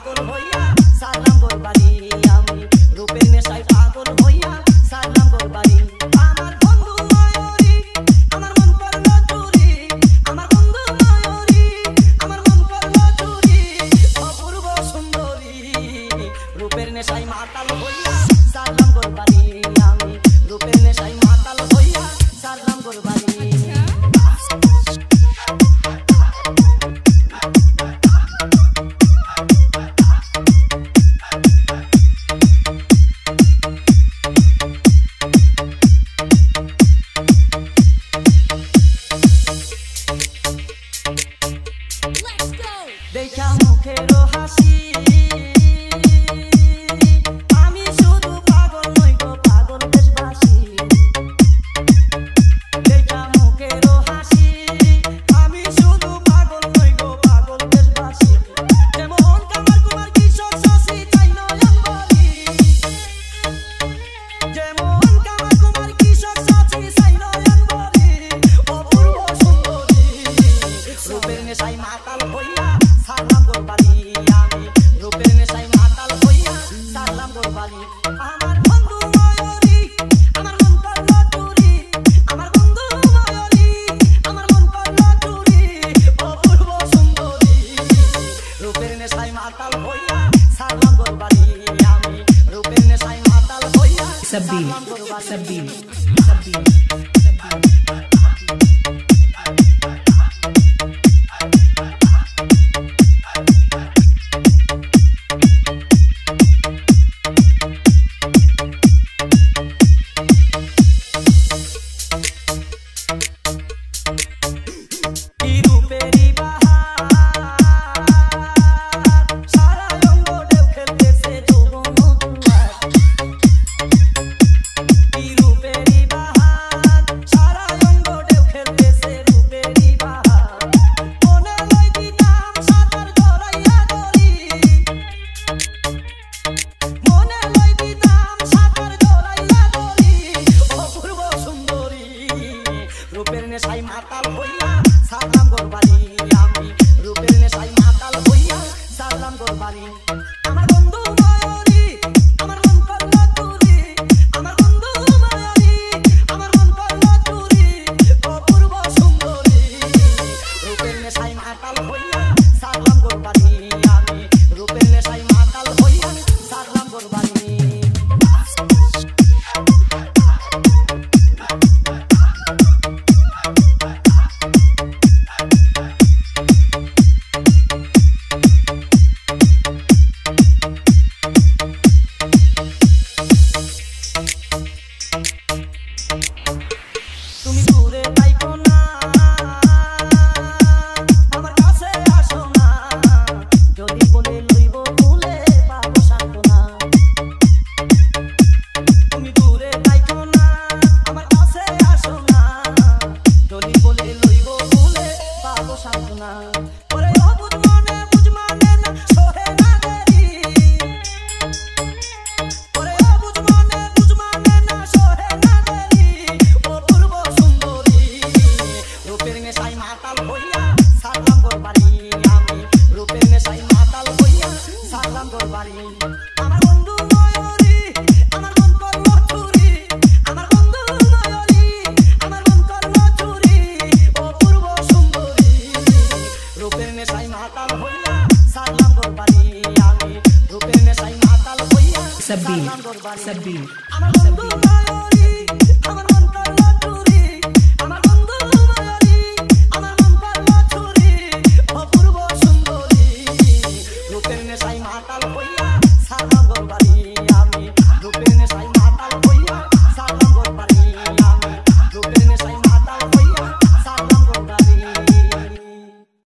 পাগল হইয়া সারলাম গোরবাড়ি আমি রূপের নেশায় পাগল হইয়া সারলাম গোরবাড়ি আমার বন্ধু ময়ূরী আমার মন করলো চুরি আমার বন্ধু ময়ূরী আমার মন করলো চুরি অপূর্ব সুন্দরী রূপের নেশায় মাতাল হইয়া সারলাম গোরবাড়ি আমি রূপের নেশায় মাতাল হইয়া সারলাম গোরবাড়ি দেখা মুখেরও হাসি আমি শুধু পাগল নই গো পাগল দেশবাসী দেখা মুখেরও হাসি আমি শুধু পাগল নই গো পাগল দেশবাসী যেমন কামার কুমার কিশোর শশী চাই নয়ন বলি যেমন কামার কুমার কিশোর শশী চাই নয়ন বলি অপূর্ব সুন্দরী রূপের নেশায় মাতাল হইয়া সারলাম গোরবাড়ি আমি রূপের নেশায় মাতাল হইয়া সারলাম গোরবাড়ি আমার বন্ধু ময়ূরী আমার মন করলো চুরি আমার বন্ধু ময়ূরী আমার মন করলো চুরি অপূর্ব সুন্দরী রূপের নেশায় মাতাল হইয়া সারলাম গোরবাড়ি আমি রূপের নেশায় মাতাল হইয়া সারলাম গোরবাড়ি রূপের নেশায় মাতাল হইয়া সারলাম গোরবাড়ি আমি রূপের নেশায় মাতাল হইয়া সারলাম গোরবাড়ি আমার বন্ধু ময়ূরী আমার মন করলো চুরি আমার বন্ধু ময়ূরী আমার মন করলো চুরি অপূর্ব সুন্দরী রূপের নেশায় মাতাল হইয়া সারলাম গোরবাড়ি আমি রূপের নেশায় মাতাল হইয়া সারলাম গোরবাড়ি তুমি দূরে থাইকো না আমার কাছে আসো না যদি বলে লইব ভুলে পাবো সান্ত্বনা তুমি দূরে থাইকো না আমার কাছে আসো না যদি বলে লইব ভুলে পাবো সান্ত্বনা ওরে অবুঝ মনে বুঝ মানে না সহে না দেরি ওরে অবুঝ মনে বুঝ মানে না সহে না দেরি অপূর্ব সুন্দরী রূপের নেশায় মাতাল হইয়া সারলাম গোরবাড়ি আমি রূপের নেশায় মাতাল হইয়া সারলাম গোরবাড়ি আমার বন্ধু ময়ূরী আমার মন করলো চুরি আমার বন্ধু ময়ূরী আমার মন করলো চুরি অপূর্ব সুন্দরী রূপের নেশায় মাতাল হইয়া সারলাম গোরবাড়ি আমি রূপের নেশায় মাতাল হইয়া সারলাম গোরবাড়ি আমার বন্ধু